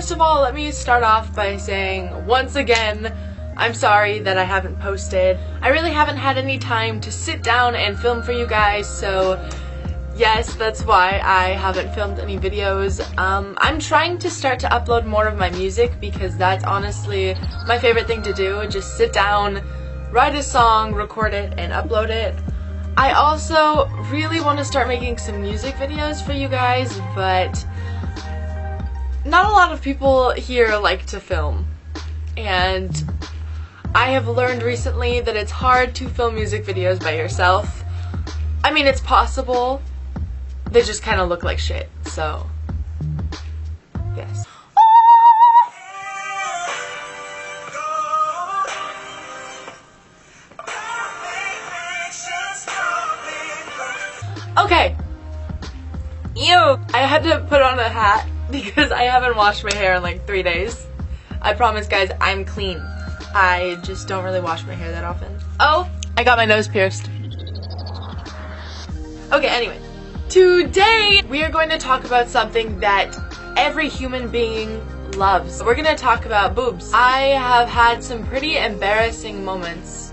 first of all, let me start off by saying, once again, I'm sorry that I haven't posted. I really haven't had any time to sit down and film for you guys, so yes, that's why I haven't filmed any videos. I'm trying to start to upload more of my music because that's honestly my favorite thing to do. Just sit down, write a song, record it, and upload it. I also really want to start making some music videos for you guys, but not a lot of people here like to film. And I have learned recently that it's hard to film music videos by yourself. I mean, it's possible. They just kind of look like shit, so yes. Okay. Ew. I had to put on a hat because I haven't washed my hair in like 3 days. I promise, guys, I'm clean. I just don't really wash my hair that often. Oh, I got my nose pierced. Okay, anyway. Today, we are going to talk about something that every human being loves. We're going to talk about boobs. I have had some pretty embarrassing moments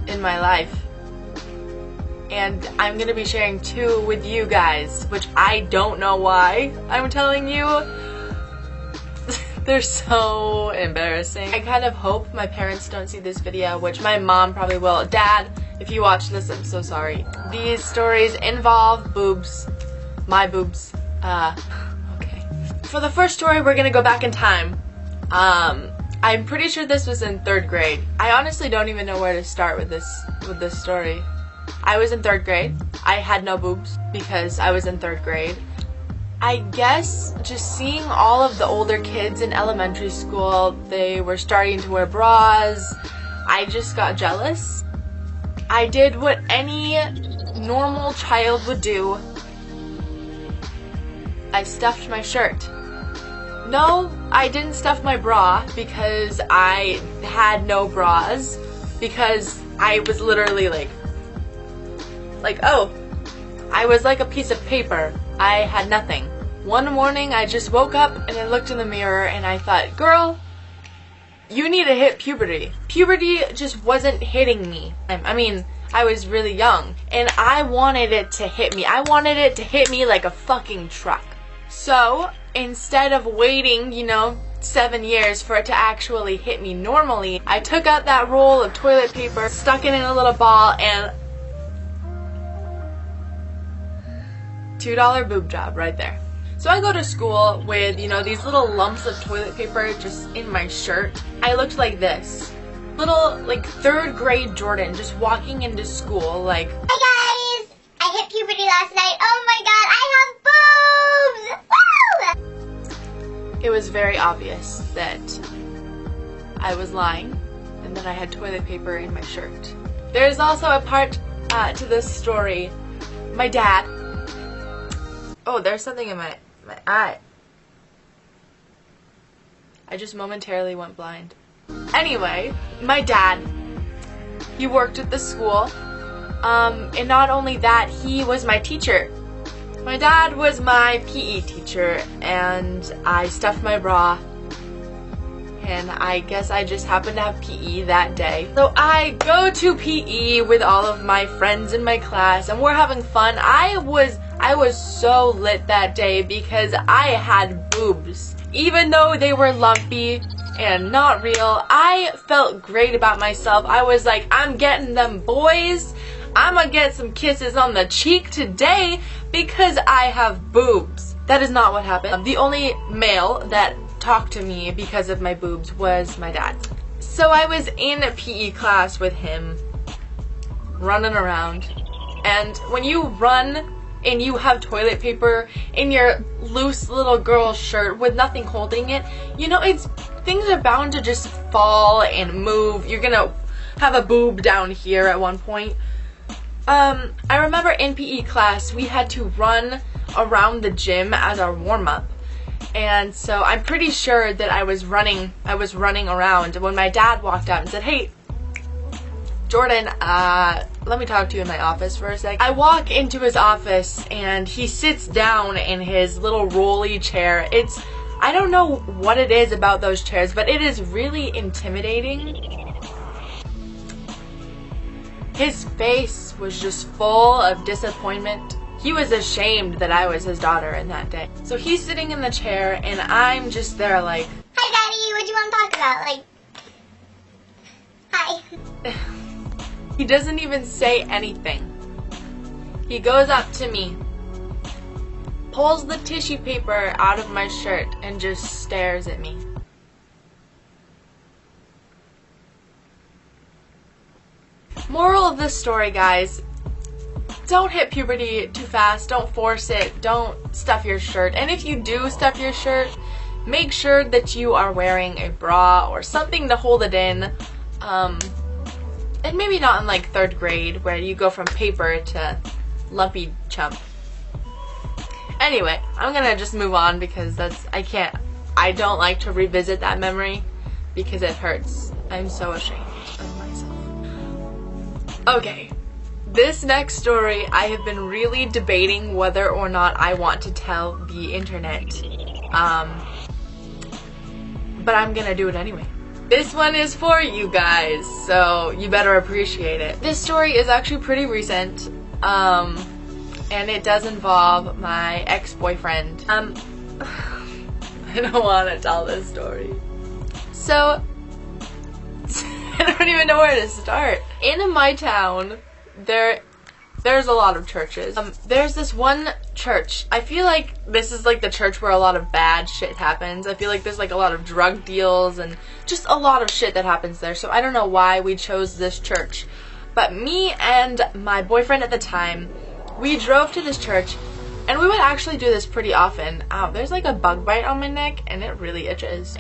in my life. And I'm going to be sharing 2 with you guys, which I don't know why I'm telling you. They're so embarrassing. I kind of hope my parents don't see this video, which my mom probably will. Dad, if you watch this, I'm so sorry. These stories involve boobs. My boobs. Okay. For the first story, we're gonna go back in time. I'm pretty sure this was in 3rd grade. I honestly don't even know where to start with this story. I was in 3rd grade. I had no boobs because I was in 3rd grade. I guess just seeing all of the older kids in elementary school, they were starting to wear bras. I just got jealous. I did what any normal child would do. I stuffed my shirt. No, I didn't stuff my bra because I had no bras, because I was literally like, oh, I was like a piece of paper. I had nothing. One morning I just woke up and I looked in the mirror and I thought, girl, you need to hit puberty. Puberty just wasn't hitting me. I mean, I was really young and I wanted it to hit me. I wanted it to hit me like a fucking truck. So instead of waiting, 7 years for it to actually hit me normally, I took out that roll of toilet paper, stuck it in a little ball, and $2 boob job right there. So I go to school with, these little lumps of toilet paper just in my shirt. I looked like this. Little, 3rd grade Jordan just walking into school like, hi guys! I hit puberty last night. Oh my god, I have boobs! Woo! It was very obvious that I was lying and that I had toilet paper in my shirt. There's also a part to this story. My dad. Oh, there's something in my eye. I just momentarily went blind. Anyway, my dad, he worked at the school, and not only that, he was my teacher. My dad was my PE teacher, and I stuffed my bra, and I guess I just happened to have PE that day. So I go to PE with all of my friends in my class, and we're having fun. I was so lit that day because I had boobs. Even though they were lumpy and not real, I felt great about myself. I was like, I'm getting them boys. I'm gonna get some kisses on the cheek today because I have boobs. That is not what happened. The only male that talked to me because of my boobs was my dad. So I was in a PE class with him, running around, and when you run and you have toilet paper in your loose little girl shirt with nothing holding it, things are bound to just fall and move. You're gonna have a boob down here at one point. I remember in PE class we had to run around the gym as our warm-up, and so I'm pretty sure that I was running around when my dad walked out and said, "Hey, Jordan, let me talk to you in my office for a sec." I walk into his office and he sits down in his little rolly chair. It's I don't know what it is about those chairs, but it is really intimidating. His face was just full of disappointment. He was ashamed that I was his daughter in that day. So he's sitting in the chair and I'm just there like, "Hi, Daddy, what do you want to talk about?" Like, hi. he doesn't even say anything. He goes up to me, pulls the tissue paper out of my shirt, and just stares at me. Moral of this story, guys, don't hit puberty too fast, don't force it, don't stuff your shirt. And if you do stuff your shirt, make sure that you are wearing a bra or something to hold it in. And maybe not in like 3rd grade where you go from paper to lumpy chump. Anyway, I'm gonna just move on because I don't like to revisit that memory because it hurts. I'm so ashamed of myself. Okay, this next story I have been really debating whether or not I want to tell the internet. But I'm gonna do it anyway. This one is for you guys, so you better appreciate it. This story is actually pretty recent, and it does involve my ex-boyfriend. I don't want to tell this story. So, I don't even know where to start. In my town, there's a lot of churches. There's this one church. I feel like this is like the church where a lot of bad shit happens. I feel like there's like a lot of drug deals and just a lot of shit that happens there. So I don't know why we chose this church. But me and my boyfriend at the time, we drove to this church, and we would actually do this pretty often. Ow, there's like a bug bite on my neck and it really itches.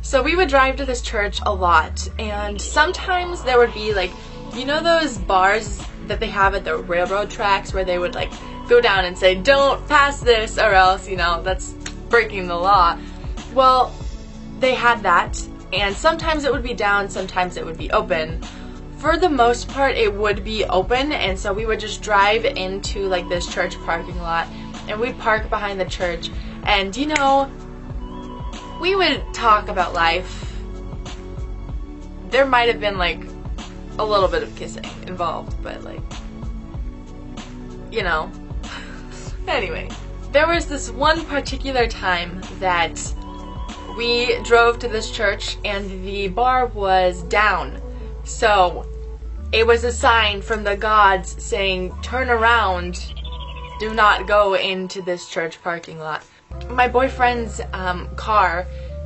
So we would drive to this church a lot, and sometimes there would be like, you know those bars that they have at the railroad tracks where they would like go down and say, "Don't pass this or else, you know, that's breaking the law." Well, they had that, and sometimes it would be down, sometimes it would be open. For the most part, it would be open, and so we would just drive into like this church parking lot, and we'd park behind the church, and you know, we would talk about life. There might have been like a little bit of kissing involved, but like, you know. Anyway, there was this one particular time that we drove to this church and the bar was down. So it was a sign from the gods saying, "Turn around, do not go into this church parking lot." My boyfriend's car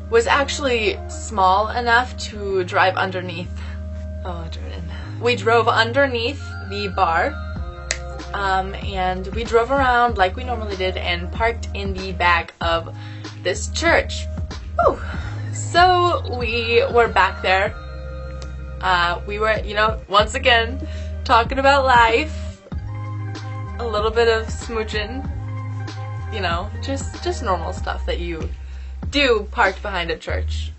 was actually small enough to drive underneath. Oh, Jordan. We drove underneath the bar, and we drove around like we normally did and parked in the back of this church. Whew. So we were back there. We were, you know, once again, talking about life, a little bit of smooching, you know, just normal stuff that you do parked behind a church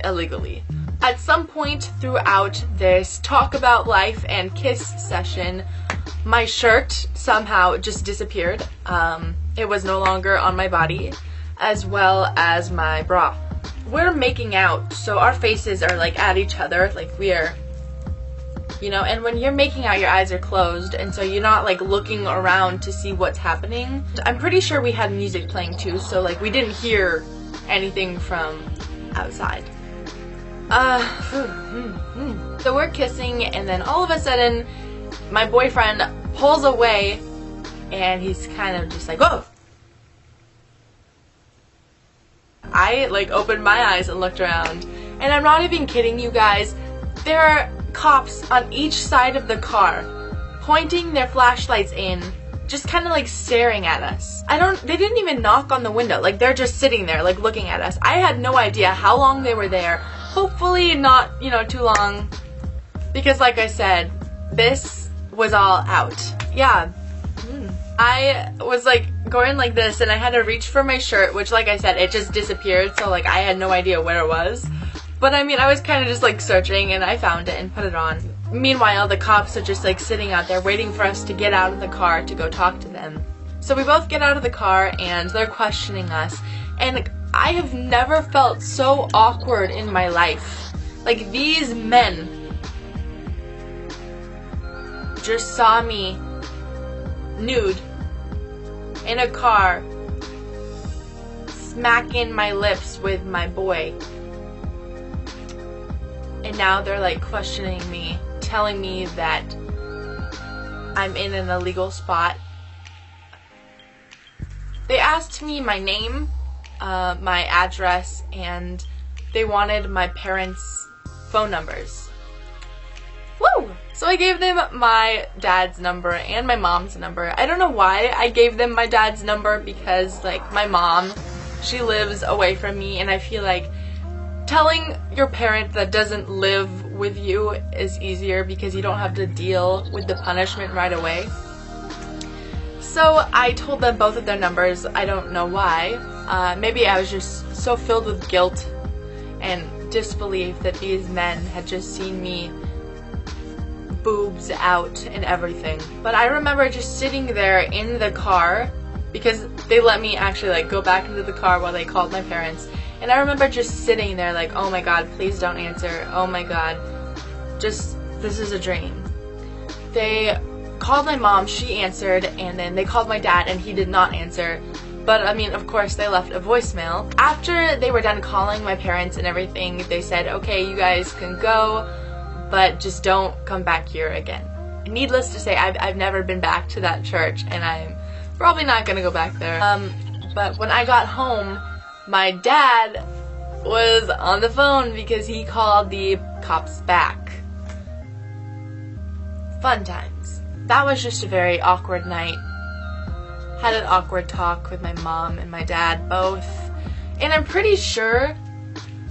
illegally. At some point throughout this talk about life and kiss session, my shirt somehow just disappeared. It was no longer on my body, as well as my bra. We're making out, so our faces are like at each other, like we are, you know, and when you're making out, your eyes are closed, and so you're not like looking around to see what's happening. I'm pretty sure we had music playing too, so like we didn't hear anything from outside. So we're kissing, and then all of a sudden my boyfriend pulls away and he's kind of just like, "Whoa." I like opened my eyes and looked around, and I'm not even kidding you guys, there are cops on each side of the car pointing their flashlights in, just kind of like staring at us. They didn't even knock on the window, like they're just sitting there like looking at us. I had no idea how long they were there. Hopefully not, you know, too long, because like I said, this was all out. Yeah. I was like going like this, and I had to reach for my shirt, which like I said, it just disappeared, so like I had no idea where it was. But I mean, I was kind of just like searching, and I found it and put it on. Meanwhile, the cops are just like sitting out there waiting for us to get out of the car to go talk to them. So we both get out of the car, and they're questioning us. And I have never felt so awkward in my life. Like, these men just saw me nude in a car, smacking my lips with my boy. And now they're like questioning me, telling me that I'm in an illegal spot. They asked me my name, my address, and they wanted my parents' phone numbers. Woo! So I gave them my dad's number and my mom's number. I don't know why I gave them my dad's number, because like my mom, she lives away from me, and I feel like telling your parent that doesn't live with you is easier because you don't have to deal with the punishment right away. So I told them both of their numbers. I don't know why. Maybe I was just so filled with guilt and disbelief that these men had just seen me boobs out and everything. But I remember just sitting there in the car, because they let me actually like go back into the car while they called my parents. And I remember just sitting there like, oh my god, please don't answer. Oh my god, just, this is a dream. They called my mom, she answered, and then they called my dad and he did not answer. But I mean, of course, they left a voicemail. After they were done calling my parents and everything, they said, okay, you guys can go, but just don't come back here again. Needless to say, I've never been back to that church, and I'm probably not gonna go back there. But when I got home, my dad was on the phone because he called the cops back. Fun times. That was just a very awkward night. Had an awkward talk with my mom and my dad both. And I'm pretty sure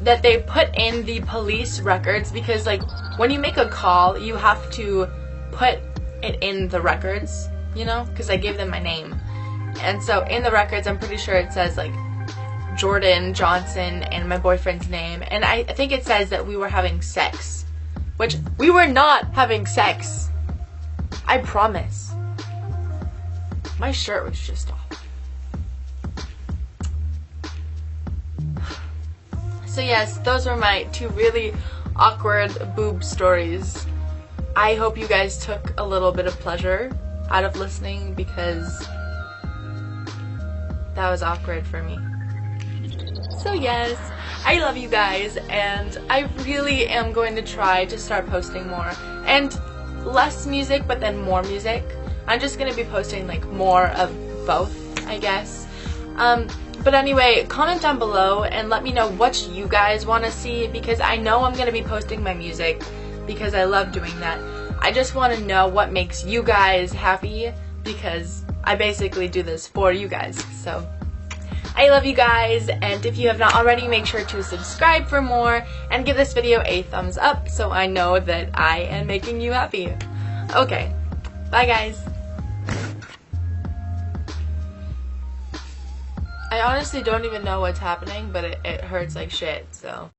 that they put in the police records, because like when you make a call, you have to put it in the records, you know, because I gave them my name. And so in the records, I'm pretty sure it says like Jordan Johnson and my boyfriend's name, and I think it says that we were having sex, which we were not having sex. I promise. My shirt was just off. So yes, those were my two really awkward boob stories. I hope you guys took a little bit of pleasure out of listening, because that was awkward for me. So yes, I love you guys, and I really am going to try to start posting more. And less music, but then more music. I'm just going to be posting like more of both, I guess. But anyway, comment down below and let me know what you guys want to see, because I know I'm going to be posting my music because I love doing that. I just want to know what makes you guys happy, because I basically do this for you guys. So I love you guys, and if you have not already, make sure to subscribe for more and give this video a thumbs up so I know that I am making you happy. Okay, bye guys. I honestly don't even know what's happening, but it hurts like shit, so.